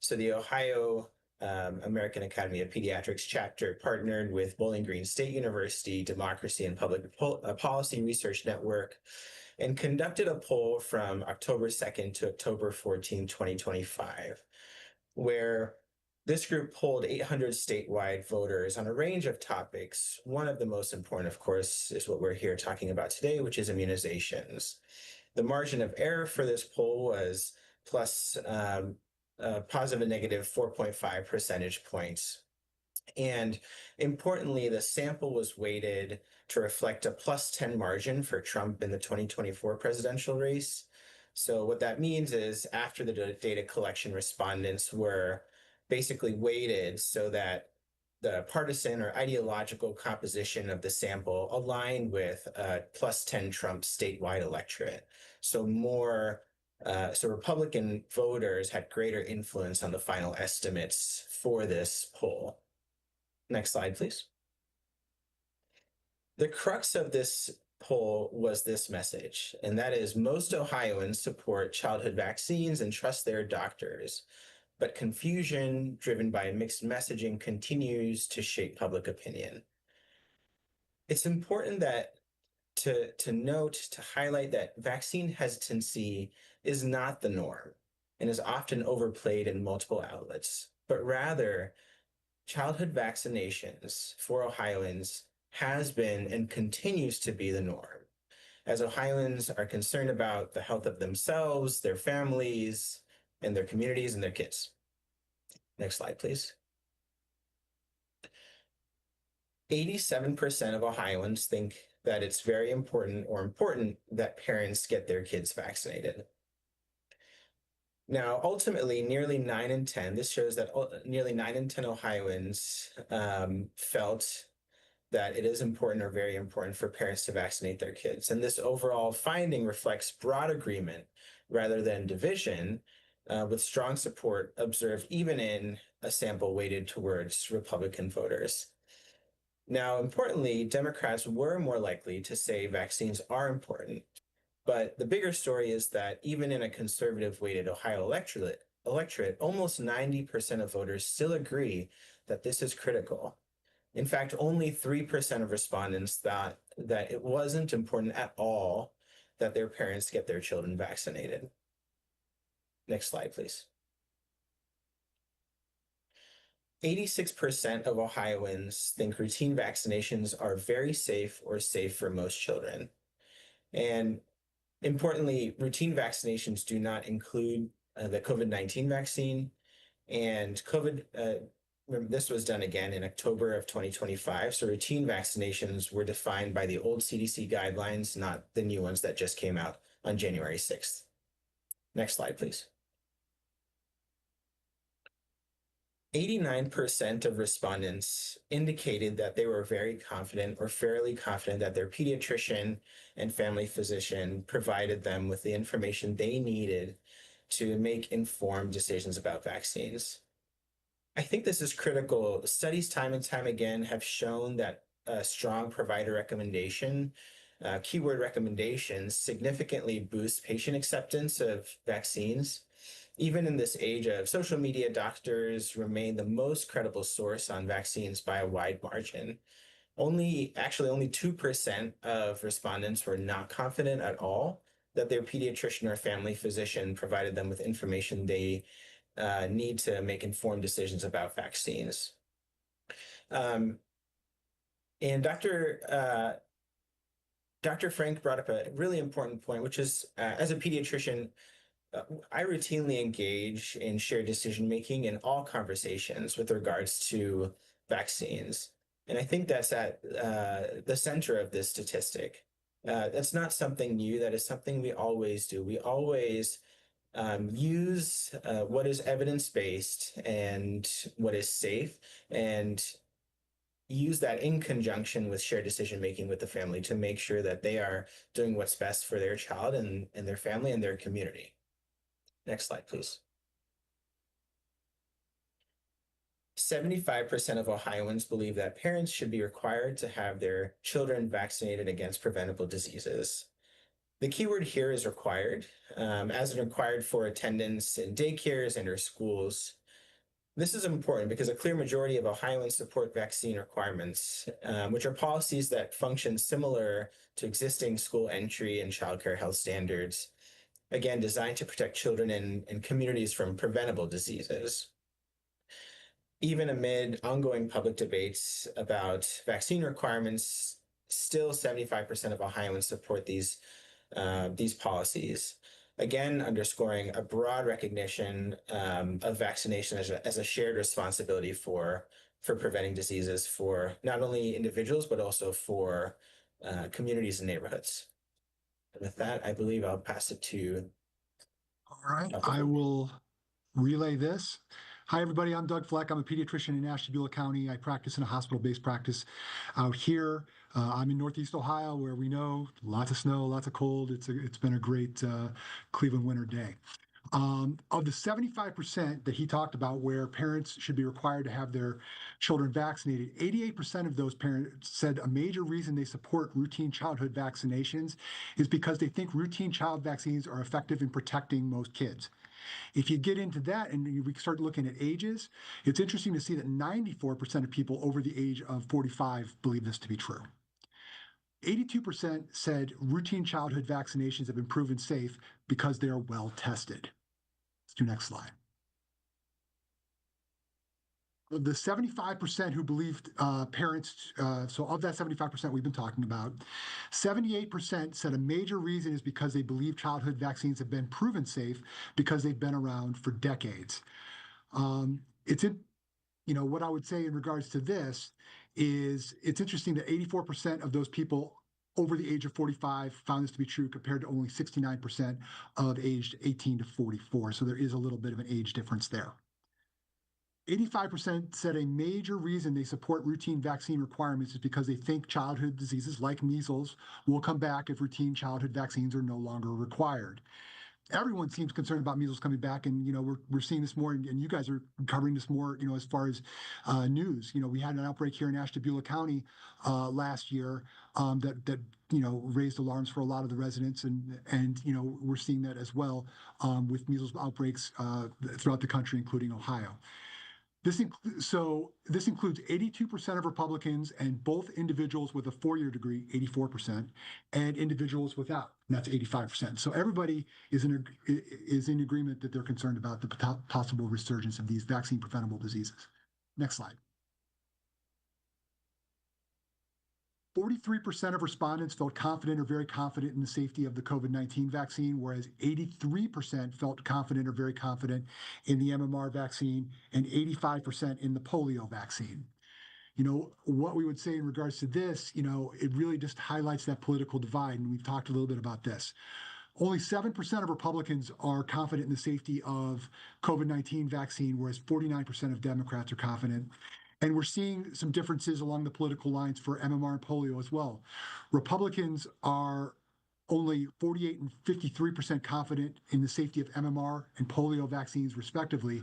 So the Ohio American Academy of Pediatrics chapter partnered with Bowling Green State University Democracy and Public Policy Research Network and conducted a poll from October 2nd to October 14, 2025, where this group polled 800 statewide voters on a range of topics. One of the most important, of course, is what we're here talking about today, which is immunizations. The margin of error for this poll was plus positive and negative 4.5 percentage points. And importantly, the sample was weighted to reflect a plus 10 margin for Trump in the 2024 presidential race. So what that means is after the data collection, respondents were basically weighted so that the partisan or ideological composition of the sample aligned with plus 10 Trump statewide electorate. So Republican voters had greater influence on the final estimates for this poll. Next slide, please. The crux of this poll was this message, and that is most Ohioans support childhood vaccines and trust their doctors, but confusion driven by mixed messaging continues to shape public opinion. It's important to note, to highlight that vaccine hesitancy is not the norm and is often overplayed in multiple outlets, but rather childhood vaccinations for Ohioans has been and continues to be the norm, as Ohioans are concerned about the health of themselves, their families, and their communities and their kids. Next slide, please. 87% of Ohioans think that it's very important that parents get their kids vaccinated. Now, ultimately, nearly 9 in 10, this shows that nearly 9 in 10 Ohioans felt that it is important or very important for parents to vaccinate their kids. And this overall finding reflects broad agreement rather than division, with strong support observed even in a sample weighted towards Republican voters. Now, importantly, Democrats were more likely to say vaccines are important. But the bigger story is that even in a conservative weighted Ohio electorate, almost 90% of voters still agree that this is critical. In fact, only 3% of respondents thought that it wasn't important at all that their parents get their children vaccinated. Next slide, please. 86% of Ohioans think routine vaccinations are very safe or safe for most children. And importantly, routine vaccinations do not include the COVID-19 vaccine. And this was done again in October of 2025. So routine vaccinations were defined by the old CDC guidelines, not the new ones that just came out on January 6th. Next slide, please. 89% of respondents indicated that they were very confident or fairly confident that their pediatrician and family physician provided them with the information they needed to make informed decisions about vaccines. I think this is critical. Studies time and time again have shown that a strong provider recommendation, keyword recommendations, significantly boost patient acceptance of vaccines. Even in this age of social media, doctors remain the most credible source on vaccines by a wide margin. Only 2% of respondents were not confident at all that their pediatrician or family physician provided them with information they need to make informed decisions about vaccines. And Dr. Frank brought up a really important point, which is as a pediatrician, I routinely engage in shared decision making in all conversations with regards to vaccines. And I think that's at the center of this statistic. That's not something new. That is something we always do. We always use what is evidence-based and what is safe, and use that in conjunction with shared decision making with the family to make sure that they are doing what's best for their child and their family and their community. Next slide, please. 75% of Ohioans believe that parents should be required to have their children vaccinated against preventable diseases. The keyword here is required, as required for attendance in daycares and or schools. This is important because a clear majority of Ohioans support vaccine requirements, which are policies that function similar to existing school entry and childcare health standards, again, designed to protect children and communities from preventable diseases. Even amid ongoing public debates about vaccine requirements, still 75% of Ohioans support these policies. Again, underscoring a broad recognition of vaccination as a shared responsibility for preventing diseases for not only individuals, but also for communities and neighborhoods. And with that, I believe I'll pass it to All right, Dr. I Fleck. will relay this. Hi, everybody. I'm Doug Fleck. I'm a pediatrician in Ashtabula County. I practice in a hospital-based practice out here. I'm in Northeast Ohio, where we know lots of snow, lots of cold. It's been a great Cleveland winter day. Of the 75% that he talked about where parents should be required to have their children vaccinated, 88% of those parents said a major reason they support routine childhood vaccinations is because they think routine child vaccines are effective in protecting most kids. If you get into that and we start looking at ages, it's interesting to see that 94% of people over the age of 45 believe this to be true. 82% said routine childhood vaccinations have been proven safe because they are well tested. Let's do next slide. The 75% who believed parents, so of that 75% we've been talking about, 78% said a major reason is because they believe childhood vaccines have been proven safe because they've been around for decades. It's in, what I would say in regards to this is it's interesting that 84% of those people over the age of 45 found this to be true compared to only 69% of aged 18 to 44. So there is a little bit of an age difference there. 85% said a major reason they support routine vaccine requirements is because they think childhood diseases like measles will come back if routine childhood vaccines are no longer required. Everyone seems concerned about measles coming back, and we're seeing this more, and you guys are covering this more, as far as news. We had an outbreak here in Ashtabula County last year that raised alarms for a lot of the residents, and we're seeing that as well with measles outbreaks throughout the country, including Ohio. This includes 82% of Republicans and both individuals with a four-year degree, 84%, and individuals without, and that's 85%. So everybody is in agreement that they're concerned about the possible resurgence of these vaccine preventable diseases. Next slide. 43% of respondents felt confident or very confident in the safety of the COVID-19 vaccine, whereas 83% felt confident or very confident in the MMR vaccine and 85% in the polio vaccine. What we would say in regards to this, it really just highlights that political divide, and we've talked a little bit about this. Only 7% of Republicans are confident in the safety of COVID-19 vaccine, whereas 49% of Democrats are confident. And we're seeing some differences along the political lines for MMR and polio as well. Republicans are only 48 and 53% confident in the safety of MMR and polio vaccines, respectively,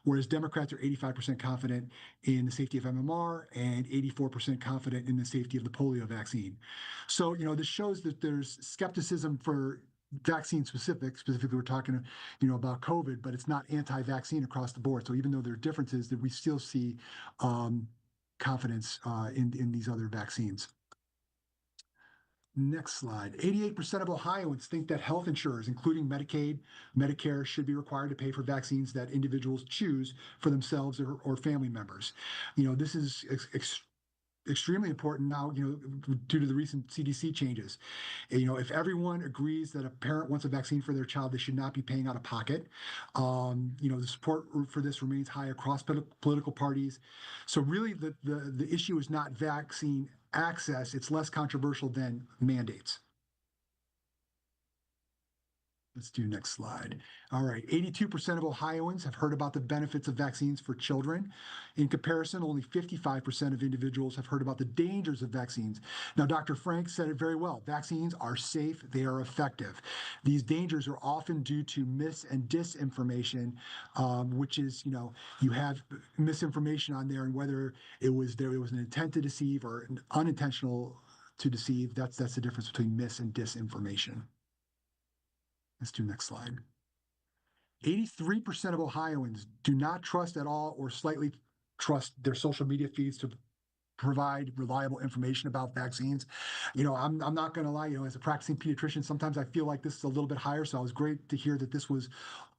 whereas Democrats are 85% confident in the safety of MMR and 84% confident in the safety of the polio vaccine. So, this shows that there's skepticism for vaccine specifically we're talking about COVID, but it's not anti-vaccine across the board. So even though there are differences, that we still see confidence in these other vaccines. Next slide. 88% of Ohioans think that health insurers, including Medicaid, Medicare, should be required to pay for vaccines that individuals choose for themselves or family members. This is extremely important now, due to the recent CDC changes. If everyone agrees that a parent wants a vaccine for their child, they should not be paying out of pocket. The support for this remains high across political parties. So really, the issue is not vaccine access; it's less controversial than mandates. Let's do next slide. All right, 82% of Ohioans have heard about the benefits of vaccines for children. In comparison, only 55% of individuals have heard about the dangers of vaccines. Now, Dr. Frank said it very well. Vaccines are safe, they are effective. These dangers are often due to mis and disinformation, which is, you have misinformation on there, and whether it was an intent to deceive or an unintentional to deceive, that's the difference between mis and disinformation. Let's do next slide. 83% of Ohioans do not trust at all or slightly trust their social media feeds to provide reliable information about vaccines. I'm not going to lie, as a practicing pediatrician, sometimes I feel like this is a little bit higher. So it was great to hear that this was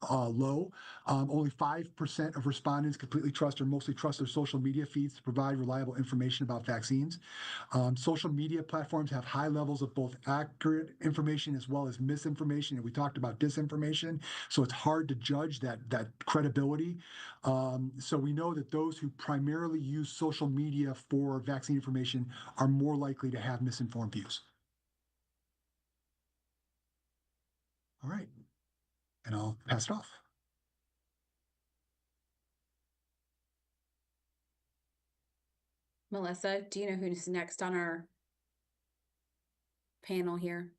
low. Only 5% of respondents completely trust or mostly trust their social media feeds to provide reliable information about vaccines. Social media platforms have high levels of both accurate information as well as misinformation. And we talked about disinformation. So it's hard to judge that credibility. So we know that those who primarily use social media for vaccine information are more likely to have misinformed views. All right. And I'll pass it off. Melissa, do you know who's next on our panel here?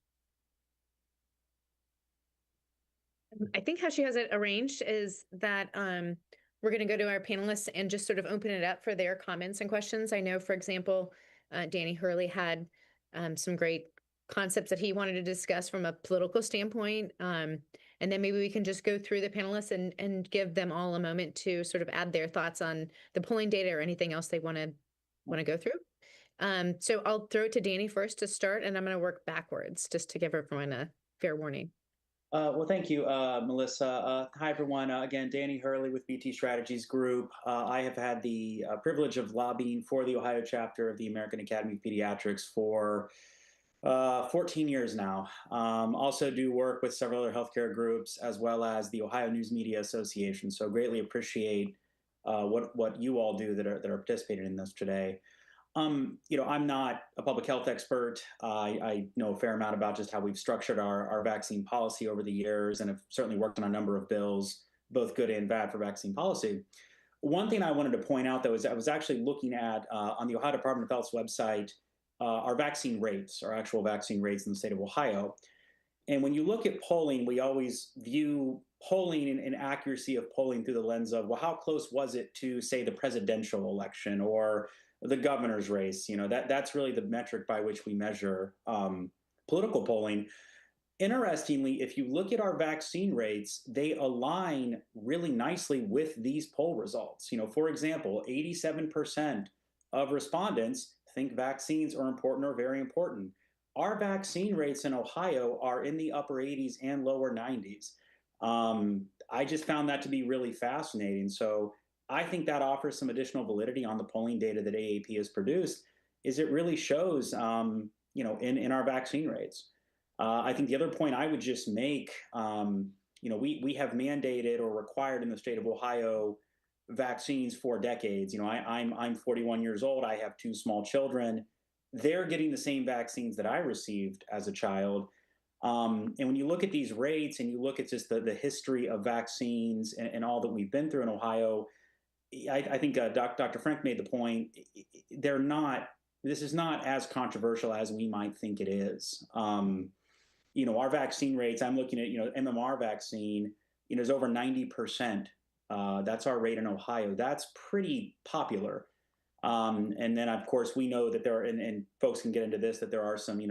I think how she has it arranged is that we're going to go to our panelists and just sort of open it up for their comments and questions. I know, for example, Danny Hurley had some great concepts that he wanted to discuss from a political standpoint. And then maybe we can just go through the panelists and give them all a moment to sort of add their thoughts on the polling data or anything else they want to go through. So I'll throw it to Danny first to start, and I'm going to work backwards just to give everyone a fair warning. Well, thank you, Melissa. Hi, everyone. Again, Danny Hurley with BT Strategies Group. I have had the privilege of lobbying for the Ohio chapter of the American Academy of Pediatrics for 14 years now. Also do work with several other healthcare groups as well as the Ohio News Media Association. So greatly appreciate what you all do that are participating in this today. I'm not a public health expert. I know a fair amount about just how we've structured our vaccine policy over the years, and have certainly worked on a number of bills, both good and bad, for vaccine policy. One thing I wanted to point out, though, is I was actually looking at on the Ohio Department of Health's website our vaccine rates, our actual vaccine rates in the state of Ohio. And when you look at polling, we always view polling and accuracy of polling through the lens of, well, how close was it to, say, the presidential election or the governor's race? That's really the metric by which we measure political polling. Interestingly, if you look at our vaccine rates, they align really nicely with these poll results. For example, 87% of respondents think vaccines are important or very important. Our vaccine rates in Ohio are in the upper 80s and lower 90s. I just found that to be really fascinating. So I think that offers some additional validity on the polling data that AAP has produced, is it really shows, in our vaccine rates. I think the other point I would just make, we have mandated or required in the state of Ohio vaccines for decades. I'm 41 years old. I have two small children. They're getting the same vaccines that I received as a child. And when you look at these rates and you look at just the history of vaccines and all that we've been through in Ohio, I think Dr. Frank made the point. This is not as controversial as we might think it is. Our vaccine rates, I'm looking at, MMR vaccine, is over 90%. That's our rate in Ohio. That's pretty popular. And then, of course, we know that there are, and folks can get into this, that there are some,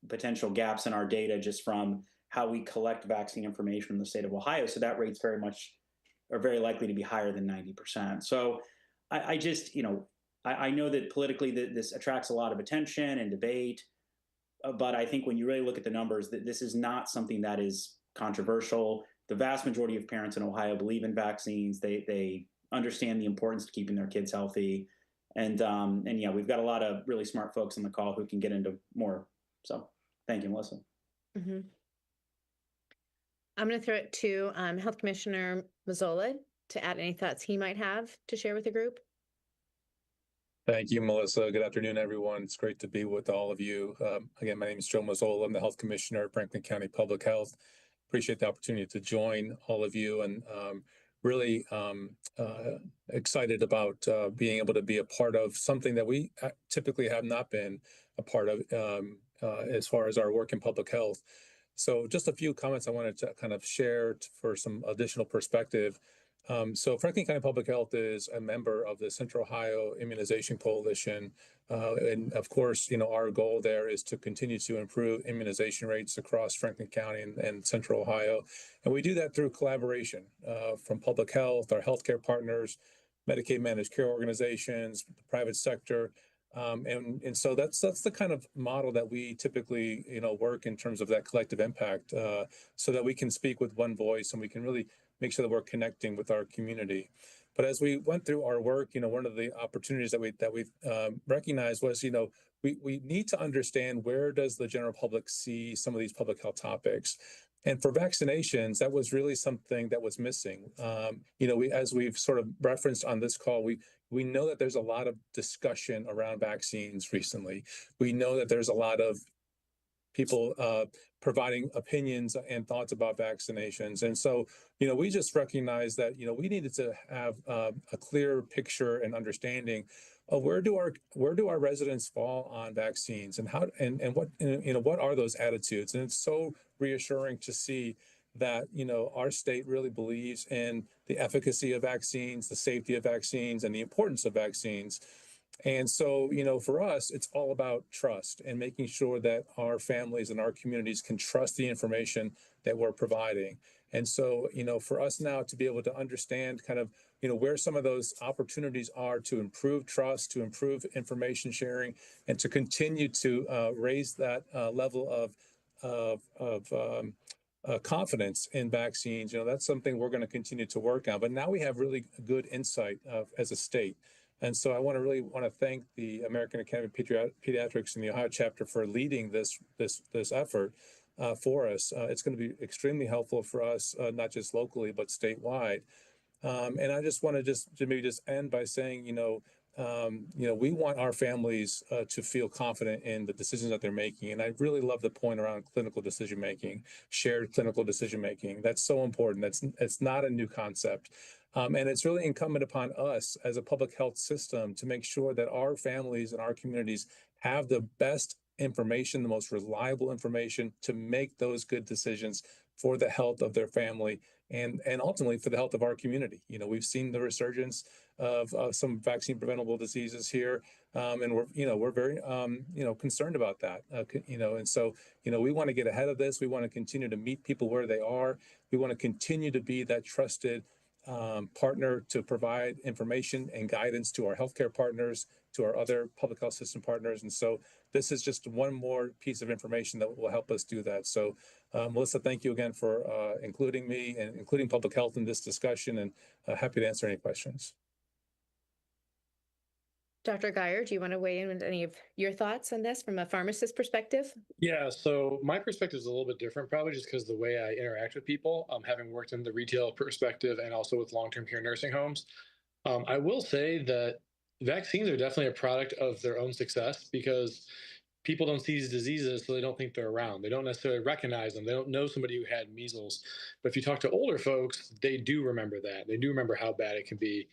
potential gaps in our data just from how we collect vaccine information in the state of Ohio. So that rate's very likely to be higher than 90%. So I just, I know that politically this attracts a lot of attention and debate, but I think when you really look at the numbers, that this is not something that is controversial. The vast majority of parents in Ohio believe in vaccines. They understand the importance of keeping their kids healthy. And yeah, we've got a lot of really smart folks on the call who can get into more. So thank you, Melissa. Mm-hmm. I'm going to throw it to Health Commissioner Mazzola to add any thoughts he might have to share with the group. Thank you, Melissa. Good afternoon, everyone. It's great to be with all of you. Again, my name is Joe Mazzola. I'm the Health Commissioner at Franklin County Public Health. Appreciate the opportunity to join all of you, and really excited about being able to be a part of something that we typically have not been a part of as far as our work in public health. So just a few comments I wanted to kind of share for some additional perspective. So Franklin County Public Health is a member of the Central Ohio Immunization Coalition. And of course, our goal there is to continue to improve immunization rates across Franklin County and Central Ohio. And we do that through collaboration from public health, our healthcare partners, Medicaid managed care organizations, the private sector. And so that's the kind of model that we typically, work in terms of that collective impact, so that we can speak with one voice and we can really make sure that we're connecting with our community. But as we went through our work, one of the opportunities that we recognized was, we need to understand, where does the general public see some of these public health topics. And for vaccinations, that was really something that was missing. As we've sort of referenced on this call, we know that there's a lot of discussion around vaccines recently. We know that there's a lot of people providing opinions and thoughts about vaccinations. And so, we just recognized that, we needed to have a clear picture and understanding of where do our residents fall on vaccines, and how and what are those attitudes. And it's so reassuring to see that, our state really believes in the efficacy of vaccines, the safety of vaccines, and the importance of vaccines. And so, for us, it's all about trust and making sure that our families and our communities can trust the information that we're providing. And so, for us now to be able to understand kind of, where some of those opportunities are to improve trust, to improve information sharing, and to continue to raise that level of confidence in vaccines, that's something we're going to continue to work on. But now we have really good insight as a state. And so I really want to thank the American Academy of Pediatrics and the Ohio chapter for leading this effort for us. It's going to be extremely helpful for us, not just locally, but statewide. And I just want to maybe end by saying, we want our families to feel confident in the decisions that they're making. And I really love the point around clinical decision making, shared clinical decision making. That's so important. It's not a new concept. And it's really incumbent upon us as a public health system to make sure that our families and our communities have the best information, the most reliable information, to make those good decisions for the health of their family and ultimately for the health of our community. We've seen the resurgence of some vaccine preventable diseases here, and we're very concerned about that. And so we want to get ahead of this. We want to continue to meet people where they are. We want to continue to be that trusted partner to provide information and guidance to our healthcare partners, to our other public health system partners. And so this is just one more piece of information that will help us do that. So Melissa, thank you again for including me and including public health in this discussion, and happy to answer any questions. Dr. Geyer, do you want to weigh in with any of your thoughts on this from a pharmacist perspective? Yeah, so my perspective is a little bit different, probably just because the way I interact with people, having worked in the retail perspective and also with long-term care nursing homes. I will say that vaccines are definitely a product of their own success, because people don't see these diseases, so they don't think they're around. They don't necessarily recognize them. They don't know somebody who had measles. But if you talk to older folks, they do remember that. They do remember how bad it can be.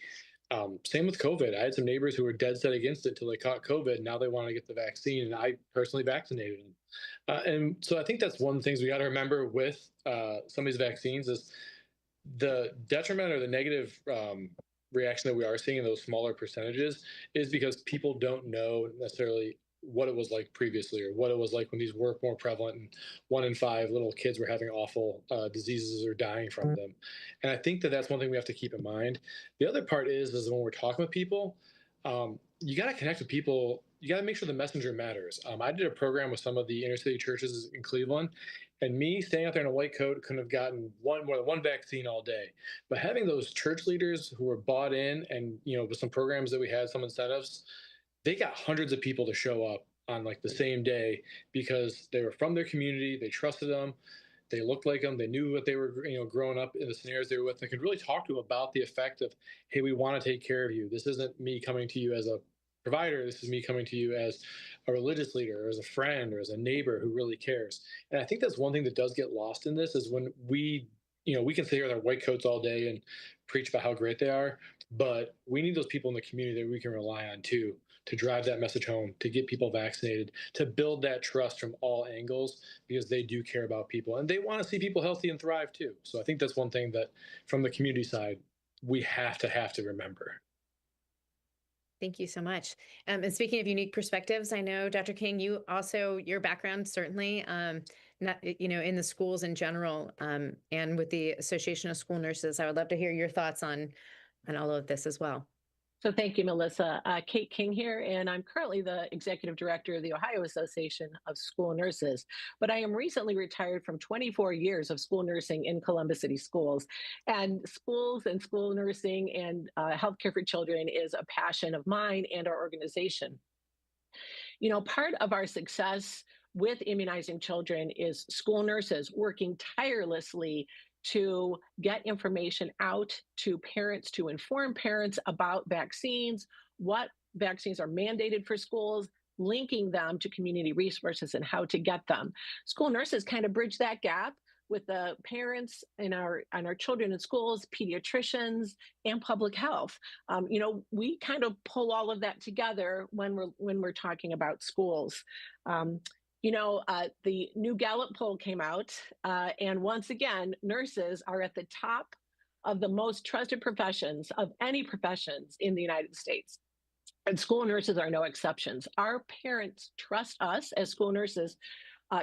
Same with COVID. I had some neighbors who were dead set against it till they caught COVID. Now they want to get the vaccine, and I personally vaccinated them. And so I think that's one of the things we got to remember with some of these vaccines is the detriment or the negative reaction that we are seeing in those smaller percentages is because people don't know necessarily what it was like previously, or what it was like when these were more prevalent and 1 in 5 little kids were having awful diseases or dying from them. And I think that that's one thing we have to keep in mind. The other part is when we're talking with people, you got to connect with people. You got to make sure the messenger matters. I did a program with some of the inner city churches in Cleveland, and me staying out there in a white coat couldn't have gotten more than one vaccine all day. But having those church leaders who were bought in, and with some programs that we had, some incentives, they got hundreds of people to show up on like the same day because they were from their community, they trusted them, they looked like them, they knew what they were, growing up in the scenarios they were with. They could really talk to them about the effect of, hey, we want to take care of you. This isn't me coming to you as a provider. This is me coming to you as a religious leader, or as a friend, or as a neighbor who really cares. And I think that's one thing that does get lost in this is when we can sit here with our white coats all day and preach about how great they are, but we need those people in the community that we can rely on too, to drive that message home, to get people vaccinated, to build that trust from all angles, because they do care about people and they want to see people healthy and thrive too. So I think that's one thing that from the community side, we have to remember. Thank you so much. And speaking of unique perspectives, I know, Dr. King, you also, your background certainly, not, in the schools in general, and with the Association of School Nurses. I would love to hear your thoughts on all of this as well. So thank you, Melissa. Kate King here, and I'm currently the Executive Director of the Ohio Association of School Nurses. But I am recently retired from 24 years of school nursing in Columbus City schools. And schools and school nursing and healthcare for children is a passion of mine and our organization. Part of our success with immunizing children is school nurses working tirelessly to get information out to parents, to inform parents about vaccines, what vaccines are mandated for schools, linking them to community resources and how to get them. School nurses kind of bridge that gap with the parents and our children in schools, pediatricians, and public health. We kind of pull all of that together when we're talking about schools. The new Gallup poll came out, and once again, nurses are at the top of the most trusted professions of any professions in the United States. And school nurses are no exceptions. Our parents trust us as school nurses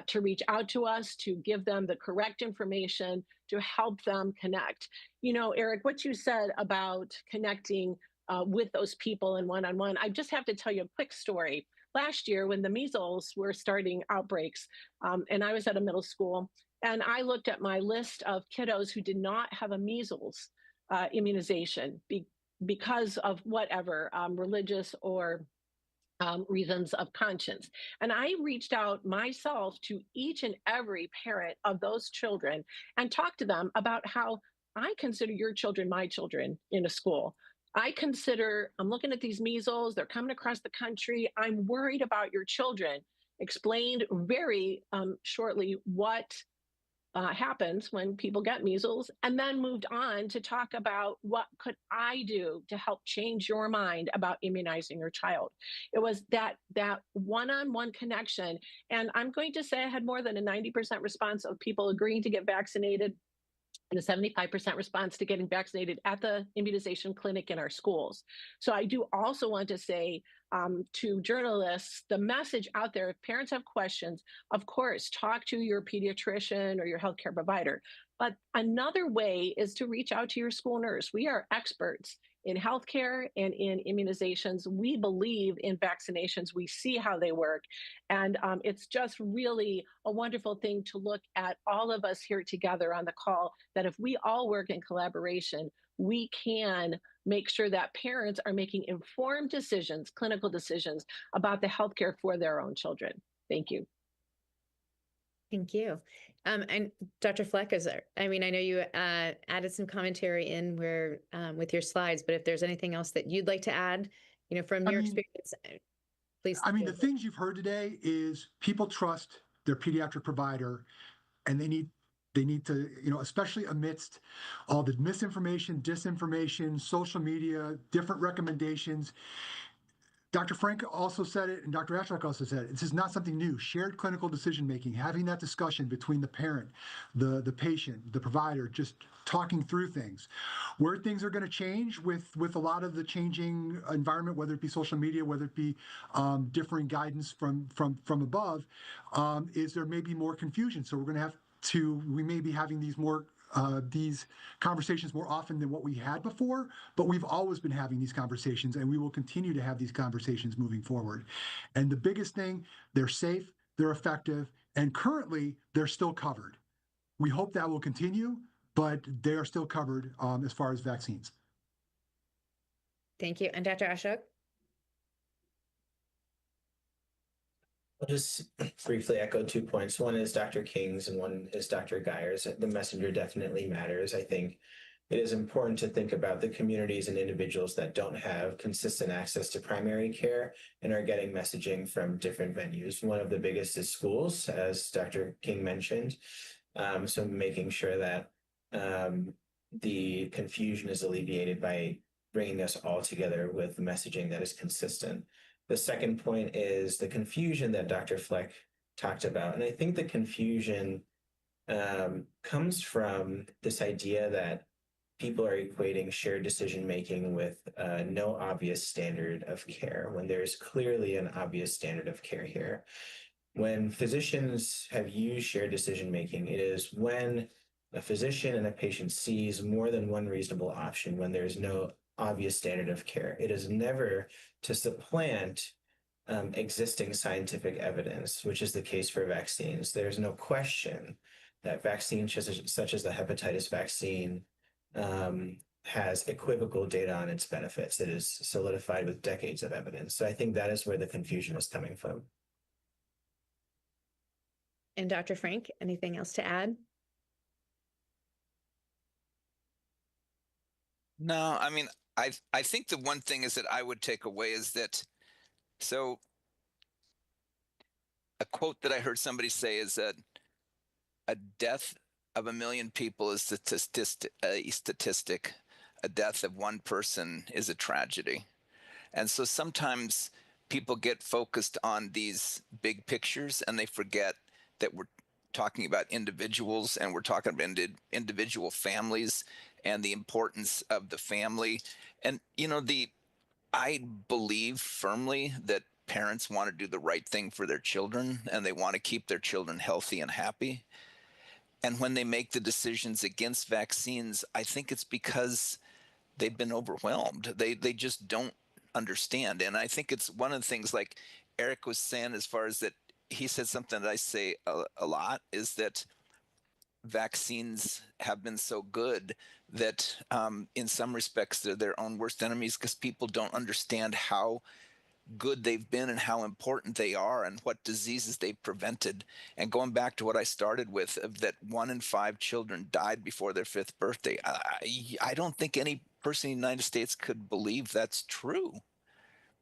to reach out to us, to give them the correct information, to help them connect. Eric, what you said about connecting with those people and one-on-one, I just have to tell you a quick story. Last year, when the measles were starting outbreaks, and I was at a middle school, and I looked at my list of kiddos who did not have a measles immunization because of whatever, religious or reasons of conscience. And I reached out myself to each and every parent of those children and talked to them about how I consider your children my children in a school. I'm looking at these measles, they're coming across the country. I'm worried about your children. Explained very shortly what happens when people get measles, and then moved on to talk about what could I do to help change your mind about immunizing your child. It was that one-on-one connection. And I'm going to say I had more than a 90% response of people agreeing to get vaccinated and a 75% response to getting vaccinated at the immunization clinic in our schools. So I do also want to say to journalists, the message out there, if parents have questions, of course, talk to your pediatrician or your healthcare provider. But another way is to reach out to your school nurse. We are experts in healthcare and in immunizations. We believe in vaccinations. We see how they work. And it's just really a wonderful thing to look at all of us here together on the call, that if we all work in collaboration, we can make sure that parents are making informed decisions, clinical decisions about the healthcare for their own children. Thank you. Thank you. And Dr. Fleck, I know you added some commentary in where with your slides, but if there's anything else that you'd like to add, from your experience, please. The things you've heard today is people trust their pediatric provider, and they need to, especially amidst all the misinformation, disinformation, social media, different recommendations. Dr. Frank also said it, and Dr. Ashlock also said it. This is not something new. Shared clinical decision-making, having that discussion between the parent, the patient, the provider, just talking through things. Where things are going to change with a lot of the changing environment, whether it be social media, whether it be differing guidance from above, is there may be more confusion. So we may be having these conversations more often than what we had before, but we've always been having these conversations, and we will continue to have these conversations moving forward. And the biggest thing, they're safe, they're effective, and currently they're still covered. We hope that will continue, but they are still covered as far as vaccines. Thank you. And Dr. Ashok? I'll just briefly echo 2 points. One is Dr. King's and one is Dr. Geyer's. The messenger definitely matters. I think it is important to think about the communities and individuals that don't have consistent access to primary care and are getting messaging from different venues. One of the biggest is schools, as Dr. King mentioned. So making sure that the confusion is alleviated by bringing us all together with messaging that is consistent. The second point is the confusion that Dr. Fleck talked about. And I think the confusion comes from this idea that people are equating shared decision making with no obvious standard of care when there's clearly an obvious standard of care here. When physicians have used shared decision making, it is when a physician and a patient sees more than one reasonable option when there's no obvious standard of care. It is never to supplant existing scientific evidence, which is the case for vaccines. There's no question that vaccines such as the hepatitis vaccine has equivocal data on its benefits. It is solidified with decades of evidence. So I think that is where the confusion is coming from. And Dr. Frank, anything else to add? No, I mean, I think the one thing is that I would take away is that, so a quote that I heard somebody say is that a death of 1,000,000 people is a statistic. A death of one person is a tragedy. And so sometimes people get focused on these big pictures and they forget that we're talking about individuals and we're talking about individual families and the importance of the family. And, you know, I believe firmly that parents want to do the right thing for their children and they want to keep their children healthy and happy. And when they make the decisions against vaccines, I think it's because they've been overwhelmed. They just don't understand. And I think it's one of the things, like Eric was saying, as far as that, he said something that I say a lot, is that vaccines have been so good that in some respects they're their own worst enemies, because people don't understand how good they've been and how important they are and what diseases they've prevented. And going back to what I started with, of that 1 in 5 children died before their 5th birthday, I don't think any person in the United States could believe that's true,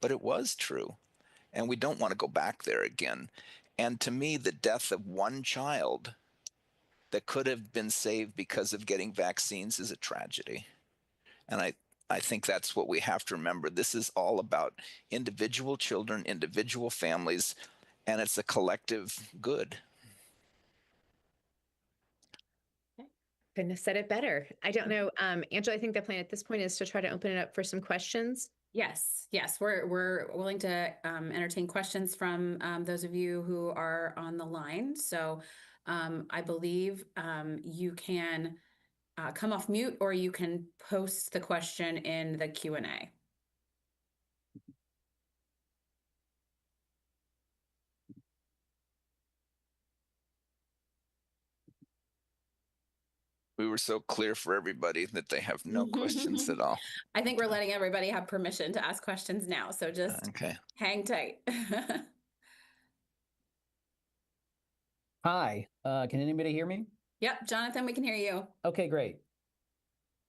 but it was true. And we don't want to go back there again. And to me, the death of one child that could have been saved because of getting vaccines is a tragedy. And I think that's what we have to remember. This is all about individual children, individual families, and it's a collective good. Couldn't have said it better. I don't know. Angela, I think the plan at this point is to try to open it up for some questions. Yes, we're willing to entertain questions from those of you who are on the line. So I believe you can come off mute, or you can post the question in the Q&A. We were so clear for everybody that they have no questions at all. I think we're letting everybody have permission to ask questions now. So just hang tight. Hi, can anybody hear me? Yep, Jonathan, we can hear you. Okay, great.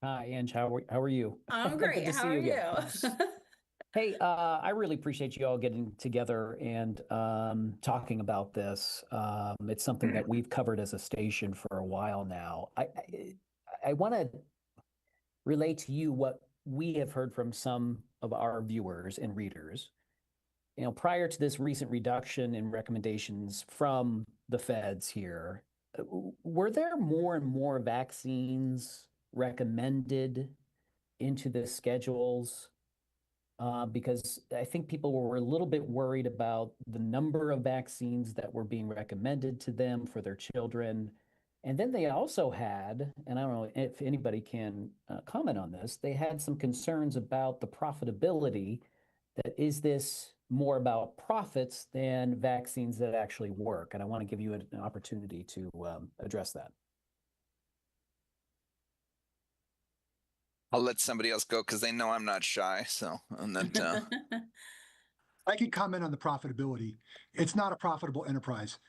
Hi, Ange, how are you? I'm great. How are you? Hey, I really appreciate you all getting together and talking about this. It's something that we've covered as a station for a while now. I want to relate to you what we have heard from some of our viewers and readers. You know, prior to this recent reduction in recommendations from the feds here, were there more and more vaccines recommended into the schedules? Because I think people were a little bit worried about the number of vaccines that were being recommended to them for their children. And then they also had, and I don't know if anybody can comment on this, they had some concerns about the profitability. That is this more about profits than vaccines that actually work? And I want to give you an opportunity to address that. I'll let somebody else go because they know I'm not shy. So, and that I could comment on the profitability. It's not a profitable enterprise.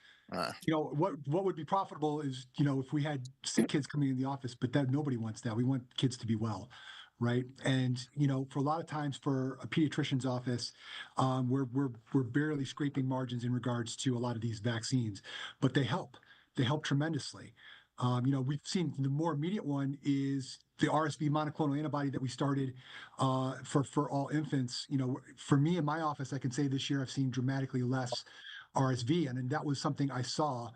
You know, what would be profitable is, you know, if we had sick kids coming in the office, but that nobody wants that. We want kids to be well, right? And, you know, for a lot of times for a pediatrician's office, we're barely scraping margins in regards to a lot of these vaccines, but they help. They help tremendously. You know, we've seen the more immediate one is the RSV monoclonal antibody that we started for all infants. You know, for me in my office, I can say this year I've seen dramatically less RSV, and that was something I saw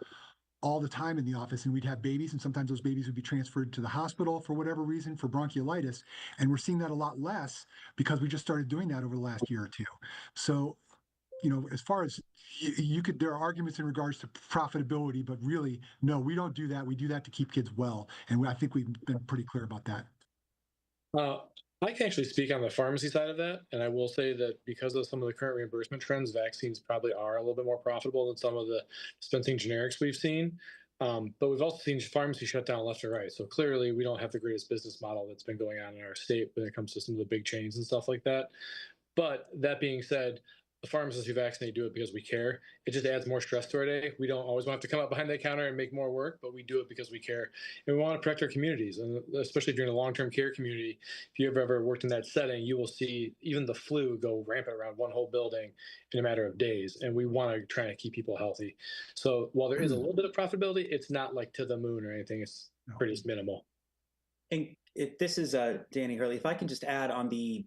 all the time in the office, and we'd have babies, and sometimes those babies would be transferred to the hospital for whatever reason for bronchiolitis. And we're seeing that a lot less because we just started doing that over the last year or two. So, as far as there are arguments in regards to profitability, but really, no, we don't do that. We do that to keep kids well. And I think we've been pretty clear about that. I can actually speak on the pharmacy side of that. And I will say that because of some of the current reimbursement trends, vaccines probably are a little bit more profitable than some of the dispensing generics we've seen. But we've also seen pharmacy shut down left and right. So clearly, we don't have the greatest business model that's been going on in our state when it comes to some of the big chains and stuff like that. But that being said, the pharmacists who vaccinate do it because we care. It just adds more stress to our day. We don't always want to come up behind that counter and make more work, but we do it because we care. And we want to protect our communities, and especially during the long-term care community. If you've ever worked in that setting, you will see even the flu go rampant around one whole building in a matter of days. And we want to try to keep people healthy. So while there is a little bit of profitability, it's not like to the moon or anything. It's pretty minimal. And this is Danny Hurley. If I can just add on the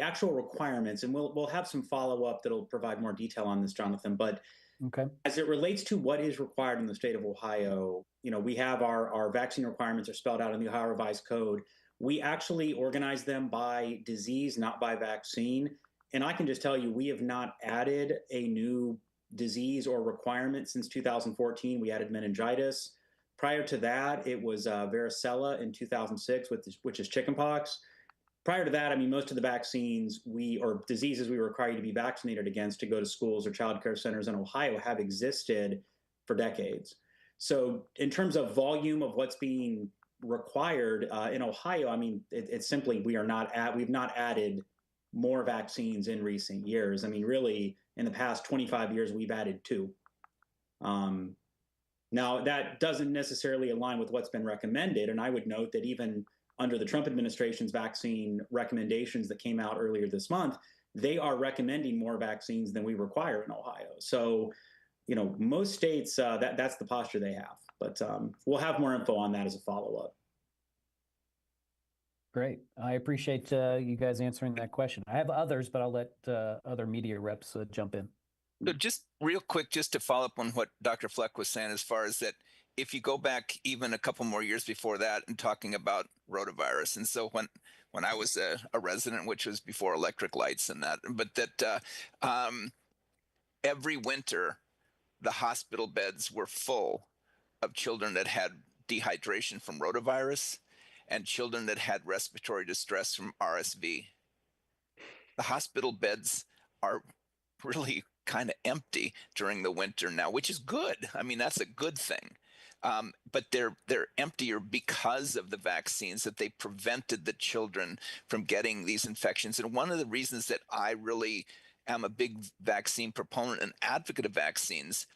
actual requirements, and we'll have some follow-up that'll provide more detail on this, Jonathan. But okay, as it relates to what is required in the state of Ohio, we have our vaccine requirements are spelled out in the Ohio Revised Code. We actually organize them by disease, not by vaccine. And I can just tell you, we have not added a new disease or requirement since 2014. We added meningitis. Prior to that, it was varicella in 2006, which is chickenpox. Prior to that, I mean, most of the vaccines or diseases we require you to be vaccinated against to go to schools or child care centers in Ohio have existed for decades. So in terms of volume of what's being required in Ohio, I mean, it's simply we've not added more vaccines in recent years. I mean, really, in the past 25 years, we've added 2. Now, that doesn't necessarily align with what's been recommended, and I would note that even under the Trump administration's vaccine recommendations that came out earlier this month, they are recommending more vaccines than we require in Ohio. So, most states, that's the posture they have. But we'll have more info on that as a follow-up. Great. I appreciate you guys answering that question. I have others, but I'll let other media reps jump in. So just real quick, just to follow up on what Dr. Fleck was saying, as far as that, if you go back even a couple more years before that and talking about rotavirus, and so when I was a resident, which was before electric lights and that, but that every winter the hospital beds were full of children that had dehydration from rotavirus and children that had respiratory distress from RSV. The hospital beds are really kind of empty during the winter now, which is good. I mean, that's a good thing. But they're emptier because of the vaccines, that they prevented the children from getting these infections. And one of the reasons that I really am a big vaccine proponent and advocate of vaccines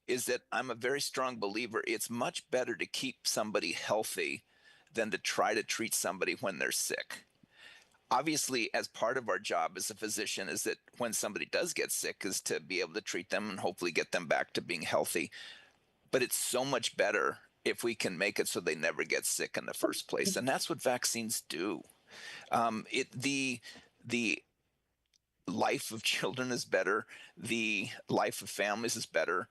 is that I'm a very strong believer it's much better to keep somebody healthy than to try to treat somebody when they're sick. Obviously, as part of our job as a physician is that when somebody does get sick is to be able to treat them and hopefully get them back to being healthy. But it's so much better if we can make it so they never get sick in the first place. And that's what vaccines do. The life of children is better. The life of families is better.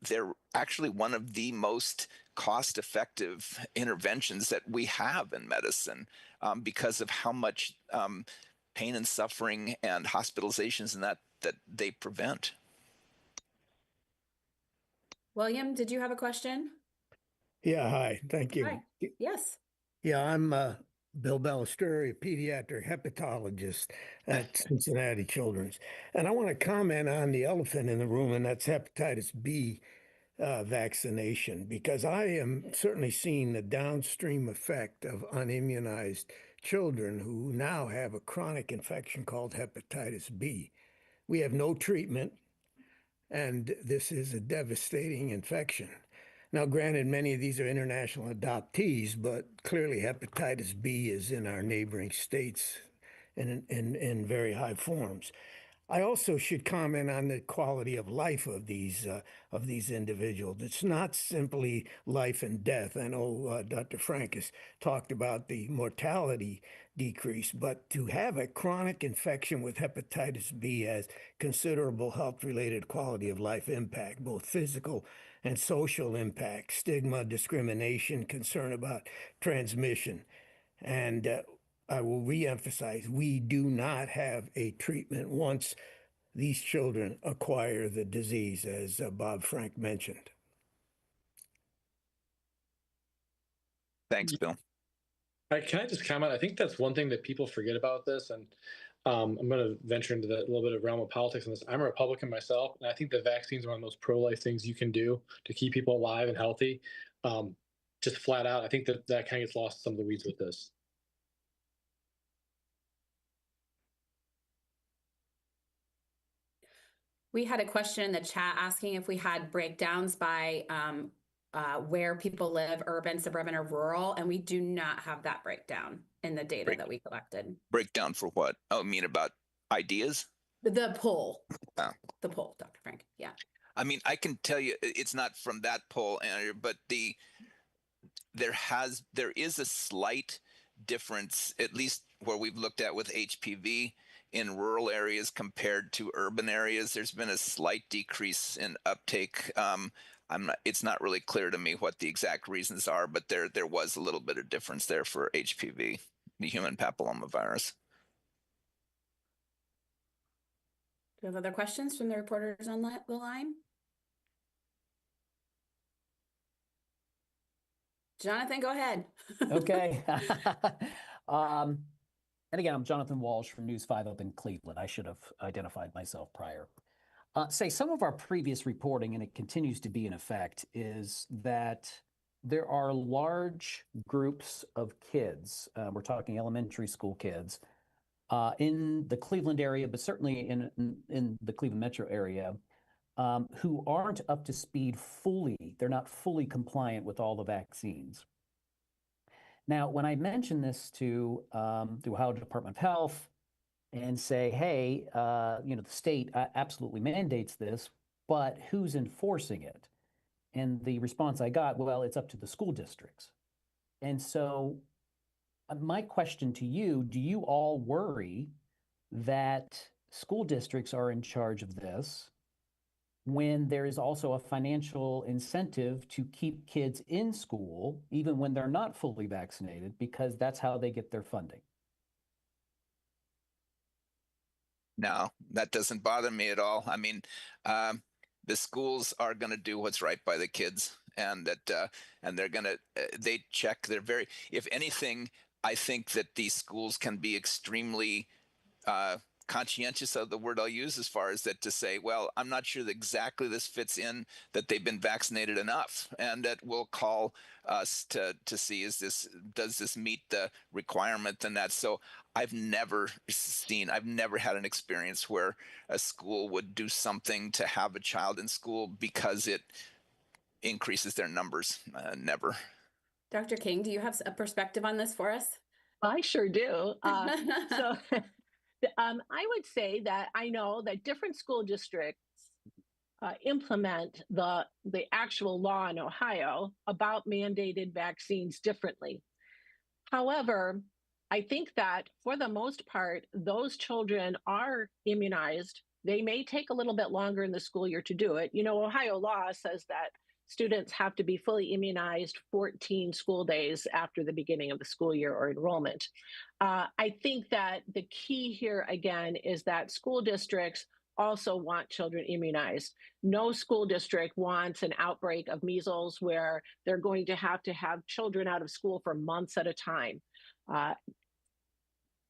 They're actually one of the most cost-effective interventions that we have in medicine because of how much pain and suffering and hospitalizations and that they prevent. William, did you have a question? Yeah, hi. Thank you. Hi. Yes. Yeah, I'm Bill Ballesteri, a pediatric hepatologist at Cincinnati Children's. And I want to comment on the elephant in the room, and that's hepatitis B vaccination, because I am certainly seeing the downstream effect of unimmunized children who now have a chronic infection called hepatitis B. We have no treatment, and this is a devastating infection. Now, granted, many of these are international adoptees, but clearly hepatitis B is in our neighboring states in very high forms. I also should comment on the quality of life of these individuals. It's not simply life and death. I know Dr. Frank has talked about the mortality decrease, but to have a chronic infection with hepatitis B has considerable health-related quality of life impact, both physical and social impact, stigma, discrimination, concern about transmission. And I will reemphasize, we do not have a treatment once these children acquire the disease, as Bob Frank mentioned. Thanks, Bill. Can I just comment? I think that's one thing that people forget about this, and I'm going to venture into the little bit of realm of politics on this. I'm a Republican myself, and I think the vaccines are one of the most pro-life things you can do to keep people alive and healthy. Just flat out, I think that kind of gets lost in some of the weeds with this. We had a question in the chat asking if we had breakdowns by where people live, urban, suburban, or rural, and we do not have that breakdown in the data that we collected. Breakdown for what? Oh, I mean about ideas? The poll. Oh. The poll, Dr. Frank. Yeah. I mean, I can tell you it's not from that poll, Andrew, but there is a slight difference, at least where we've looked at with HPV in rural areas compared to urban areas. There's been a slight decrease in uptake. It's not really clear to me what the exact reasons are, but there was a little bit of difference there for HPV, the human papillomavirus. Do you have other questions from the reporters on the line? Jonathan, go ahead. Okay. And again, I'm Jonathan Walsh from News 5 up in Cleveland. I should have identified myself prior. Some of our previous reporting, and it continues to be in effect, is that there are large groups of kids, we're talking elementary school kids, in the Cleveland area, but certainly in the Cleveland metro area, who aren't up to speed fully. They're not fully compliant with all the vaccines. Now, when I mention this to the Ohio Department of Health and say, hey, the state absolutely mandates this, but who's enforcing it? And the response I got, well, it's up to the school districts. And so my question to you, do you all worry that school districts are in charge of this when there is also a financial incentive to keep kids in school, even when they're not fully vaccinated, because that's how they get their funding? No, that doesn't bother me at all. I mean, the schools are going to do what's right by the kids, and they're going to they check. They're very, if anything, I think that these schools can be extremely conscientious of the word I'll use, as far as that, to say, well, I'm not sure that exactly this fits in, that they've been vaccinated enough, and that we'll call us to see, does this meet the requirement and that. So I've never had an experience where a school would do something to have a child in school because it increases their numbers. Never. Dr. King, do you have a perspective on this for us? I sure do. I would say that I know that different school districts implement the actual law in Ohio about mandated vaccines differently. However, I think that for the most part, those children are immunized. They may take a little bit longer in the school year to do it. Ohio law says that students have to be fully immunized 14 school days after the beginning of the school year or enrollment. I think that the key here, again, is that school districts also want children immunized. No school district wants an outbreak of measles where they're going to have children out of school for months at a time.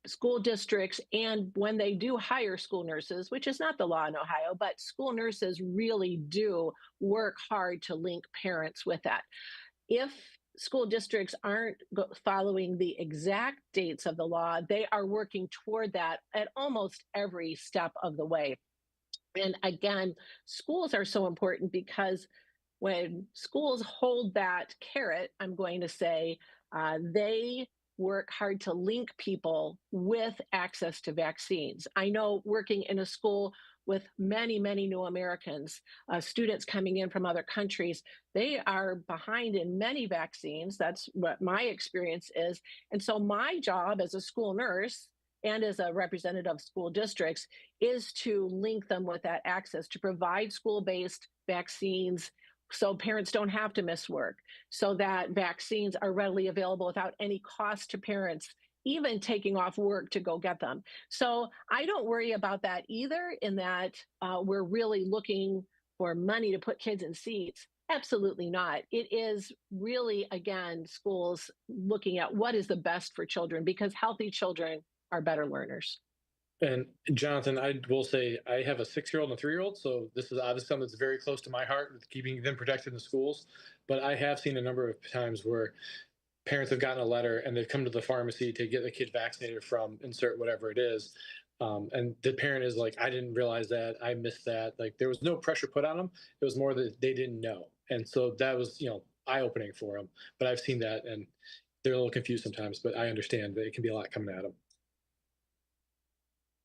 School districts, and when they do hire school nurses, which is not the law in Ohio, but school nurses really do work hard to link parents with that. If school districts aren't following the exact dates of the law, they are working toward that at almost every step of the way. And again, schools are so important because when schools hold that carrot, I'm going to say, they work hard to link people with access to vaccines. I know, working in a school with many, many new Americans, students coming in from other countries, they are behind in many vaccines. That's what my experience is. And so my job as a school nurse and as a representative of school districts is to link them with that access, to provide school-based vaccines so parents don't have to miss work, so that vaccines are readily available without any cost to parents, even taking off work to go get them. So I don't worry about that either, in that we're really looking for money to put kids in seats. Absolutely not. It is really, again, schools looking at what is the best for children, because healthy children are better learners. And Jonathan, I will say I have a 6-year-old and a 3-year-old, so this is obviously something that's very close to my heart with keeping them protected in schools. But I have seen a number of times where parents have gotten a letter and they've come to the pharmacy to get the kid vaccinated from insert whatever it is. And the parent is like, I didn't realize that, I missed that. Like, there was no pressure put on them. It was more that they didn't know. And so that was, eye-opening for them. But I've seen that, and they're a little confused sometimes, but I understand that it can be a lot coming at them.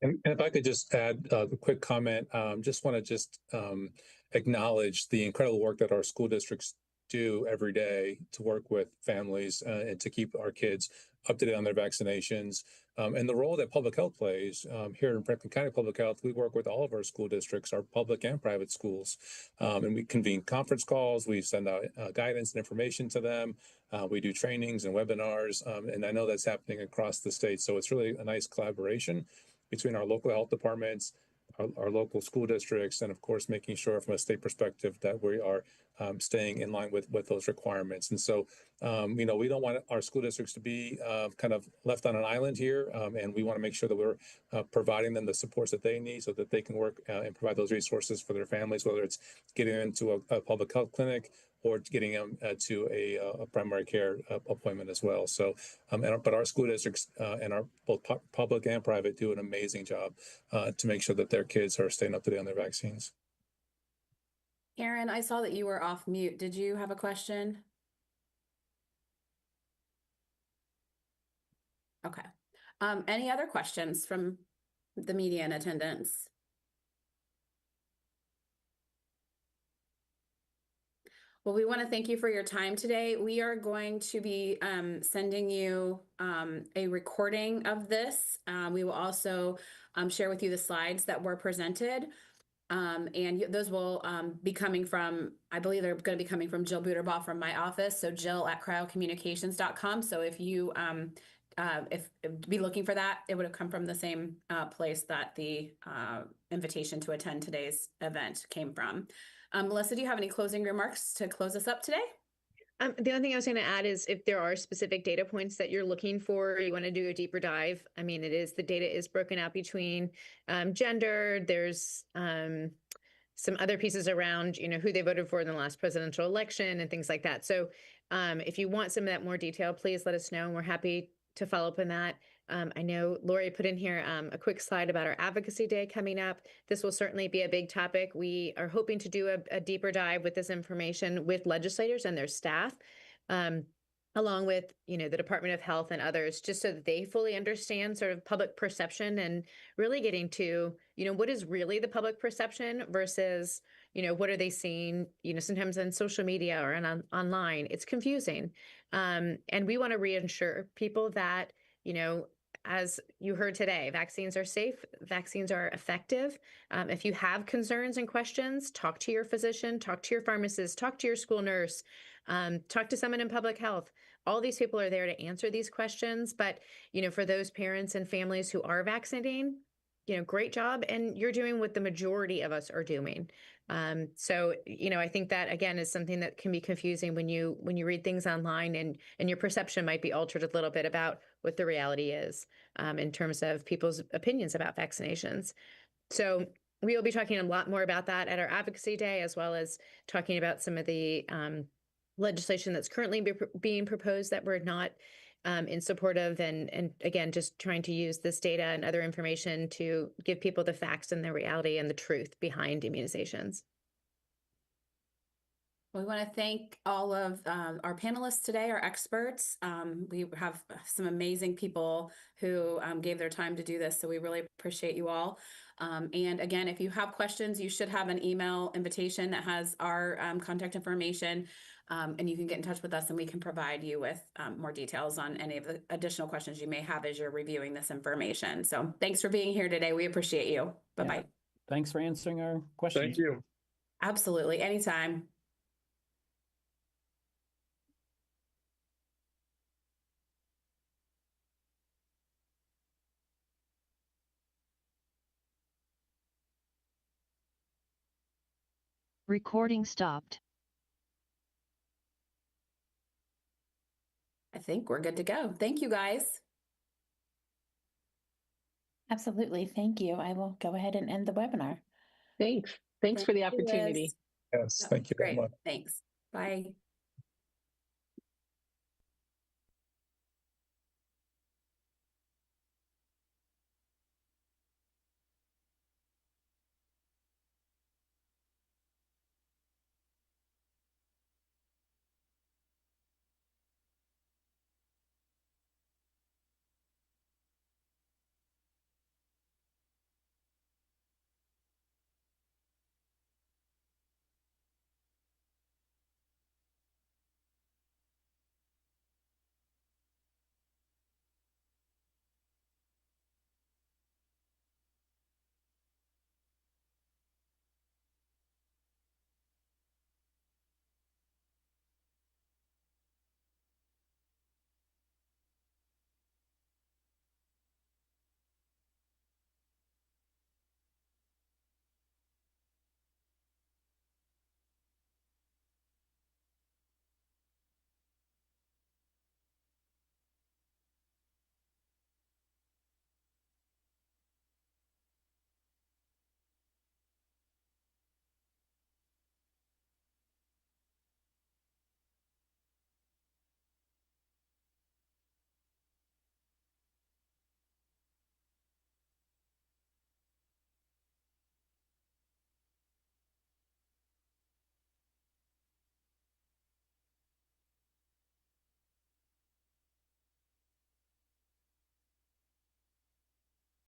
And if I could just add a quick comment, just want to acknowledge the incredible work that our school districts do every day to work with families and to keep our kids up to date on their vaccinations, and the role that public health plays. Here in Franklin County Public Health, we work with all of our school districts, our public and private schools, and we convene conference calls. We send out guidance and information to them. We do trainings and webinars, and I know that's happening across the state. So it's really a nice collaboration between our local health departments, our local school districts, and of course, making sure from a state perspective that we are staying in line with those requirements. And so, we don't want our school districts to be kind of left on an island here, and we want to make sure that we're providing them the supports that they need so that they can work and provide those resources for their families, whether it's getting into a public health clinic or getting them to a primary care appointment as well. So, but our school districts and our both public and private do an amazing job to make sure that their kids are staying up to date on their vaccines. Aaron, I saw that you were off mute. Did you have a question? Okay. Any other questions from the media in attendance? Well, we want to thank you for your time today. We are going to be sending you a recording of this. We will also share with you the slides that were presented. And those will be coming from, I believe they're going to be coming from Jill Buterbaugh from my office. So jill@cryocommunications.com. So if you be looking for that, it would have come from the same place that the invitation to attend today's event came from. Melissa, do you have any closing remarks to close us up today? The only thing I was going to add is if there are specific data points that you're looking for, you want to do a deeper dive. I mean, the data is broken out between gender. There's some other pieces around, who they voted for in the last presidential election and things like that. So if you want some of that more detail, please let us know, and we're happy to follow up on that. I know Lori put in here a quick slide about our advocacy day coming up. This will certainly be a big topic. We are hoping to do a deeper dive with this information with legislators and their staff, along with, the Department of Health and others, just so that they fully understand sort of public perception and really getting to, what is really the public perception versus, what are they seeing, sometimes on social media or online. It's confusing. And we want to reassure people that, as you heard today, vaccines are safe, vaccines are effective. If you have concerns and questions, talk to your physician, talk to your pharmacist, talk to your school nurse, talk to someone in public health. All these people are there to answer these questions. But, for those parents and families who are vaccinating, great job. And you're doing what the majority of us are doing. So, I think that, again, is something that can be confusing when you read things online, and your perception might be altered a little bit about what the reality is in terms of people's opinions about vaccinations. So we will be talking a lot more about that at our advocacy day, as well as talking about some of the legislation that's currently being proposed that we're not in support of, and again, just trying to use this data and other information to give people the facts and the reality and the truth behind immunizations. We want to thank all of our panelists today, our experts. We have some amazing people who gave their time to do this, so we really appreciate you all. And again, if you have questions, you should have an email invitation that has our contact information, and you can get in touch with us, and we can provide you with more details on any of the additional questions you may have as you're reviewing this information. So thanks for being here today. We appreciate you. Bye-bye. Yeah. Thanks for answering our questions. Thank you. Absolutely. Anytime. Recording stopped. I think we're good to go. Thank you, guys. Absolutely. Thank you. I will go ahead and end the webinar. Thanks. Thanks for the Thank you, Liz. opportunity. Yes, thank you very Great. much. Thanks. Bye.